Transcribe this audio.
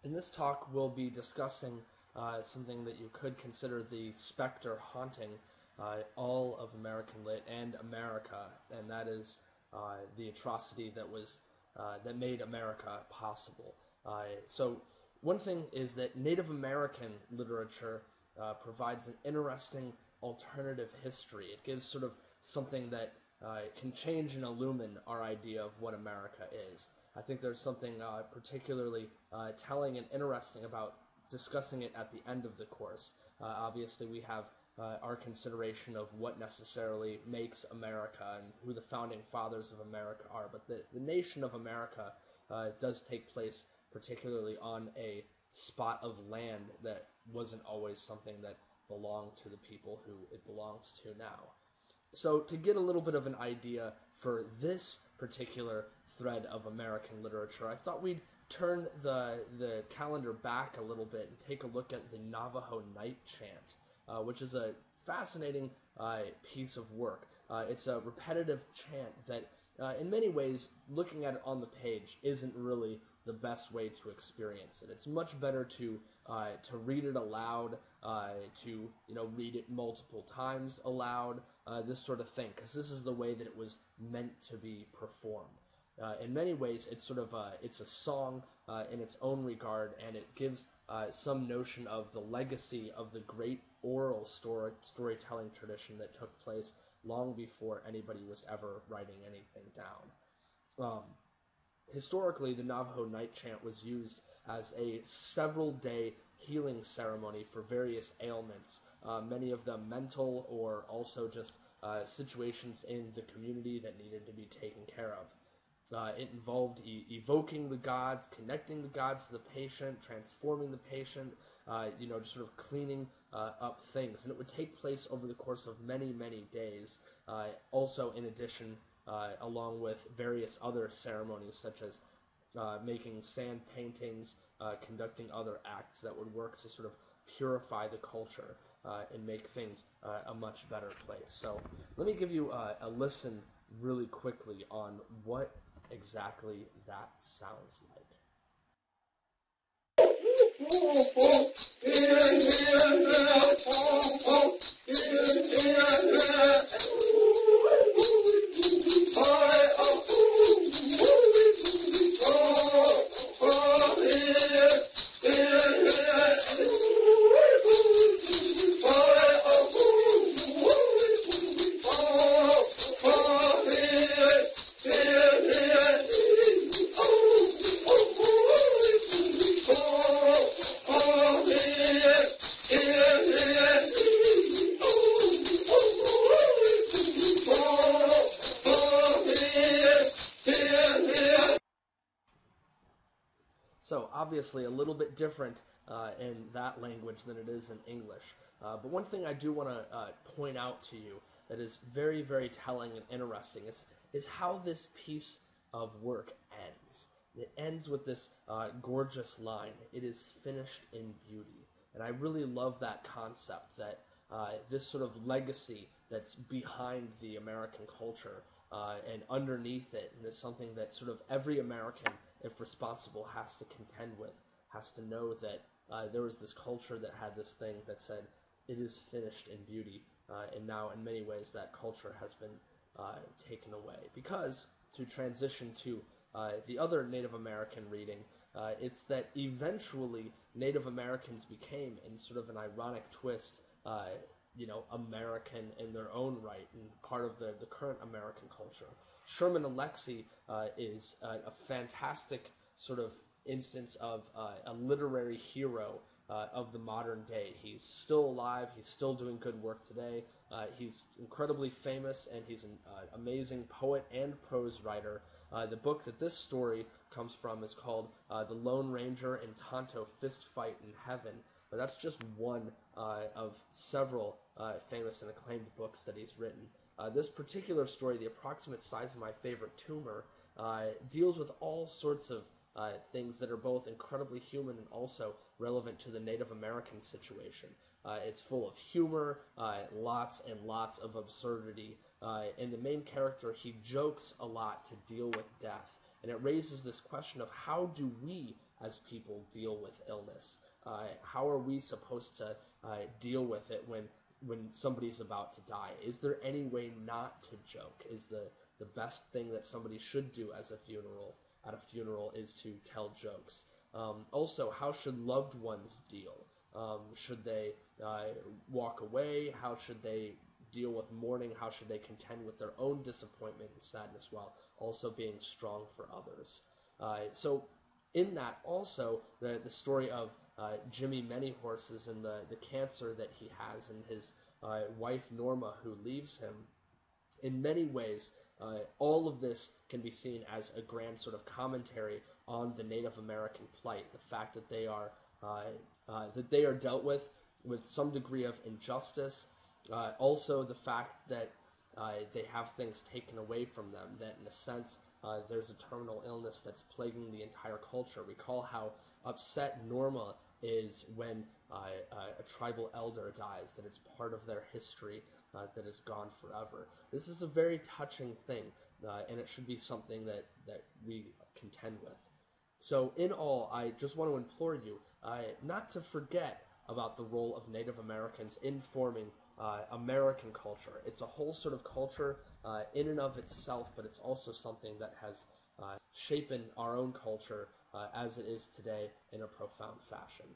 In this talk, we'll be discussing something that you could consider the specter haunting all of American lit and America, and that is the atrocity that made America possible. So one thing is that Native American literature provides an interesting alternative history. It gives sort of something that can change and illumine our idea of what America is. I think there's something particularly telling and interesting about discussing it at the end of the course. Obviously, we have our consideration of what necessarily makes America and who the founding fathers of America are, but the nation of America does take place particularly on a spot of land that wasn't always something that belonged to the people who it belongs to now. So to get a little bit of an idea for this particular thread of American literature, I thought we'd turn the calendar back a little bit and take a look at the Navajo Night Chant, which is a fascinating piece of work. It's a repetitive chant that, in many ways, looking at it on the page isn't really the best way to experience it. It's much better to read it aloud, to read it multiple times aloud, this sort of thing, because this is the way that it was meant to be performed. In many ways, it's sort of it's a song in its own regard, and it gives some notion of the legacy of the great oral storytelling tradition that took place long before anybody was ever writing anything down. Historically, the Navajo Night Chant was used as a several-day healing ceremony for various ailments, many of them mental or also just situations in the community that needed to be taken care of. It involved evoking the gods, connecting the gods to the patient, transforming the patient, just sort of cleaning up things. And it would take place over the course of many, many days. Also, in addition, along with various other ceremonies such as making sand paintings, conducting other acts that would work to sort of purify the culture and make things a much better place. So let me give you a listen really quickly on what exactly that sounds like. So obviously a little bit different in that language than it is in English. But one thing I do want to point out to you that is very, very telling and interesting is how this piece of work ends. It ends with this gorgeous line, "It is finished in beauty." And I really love that concept, that this sort of legacy that's behind the American culture and underneath it, and is something that sort of every American, if responsible, has to contend with, has to know that there was this culture that had this thing that said, "It is finished in beauty," and now in many ways that culture has been taken away. Because, to transition to the other Native American reading, it's that eventually Native Americans became, in sort of an ironic twist, American in their own right, and part of the current American culture. Sherman Alexie is a fantastic sort of instance of a literary hero of the modern day. He's still alive, he's still doing good work today, he's incredibly famous, and he's an amazing poet and prose writer. The book that this story comes from is called The Lone Ranger and Tonto Fist Fight in Heaven, but that's just one of several famous and acclaimed books that he's written. This particular story, The Approximate Size of My Favorite Tumor, deals with all sorts of things that are both incredibly human and also relevant to the Native American situation. It's full of humor, lots and lots of absurdity, and the main character, he jokes a lot to deal with death. and it raises this question of how do we as people deal with illness? How are we supposed to deal with it when somebody's about to die? Is there any way not to joke? Is the best thing that somebody should do at a funeral is to tell jokes? Also, how should loved ones deal? Should they walk away? How should they deal with mourning? How should they contend with their own disappointment and sadness while also being strong for others? So in that also, the story of Jimmy Many Horses and the cancer that he has and his wife Norma who leaves him, in many ways, all of this can be seen as a grand sort of commentary on the Native American plight, the fact that they are dealt with some degree of injustice, also the fact that they have things taken away from them, that in a sense there's a terminal illness that's plaguing the entire culture. Recall how upset Norma is when a tribal elder dies, that it's part of their history that is gone forever. This is a very touching thing, and it should be something that we contend with. So in all, I just want to implore you not to forget about the role of Native Americans in forming American culture. It's a whole sort of culture in and of itself, but it's also something that has shaped our own culture as it is today in a profound fashion.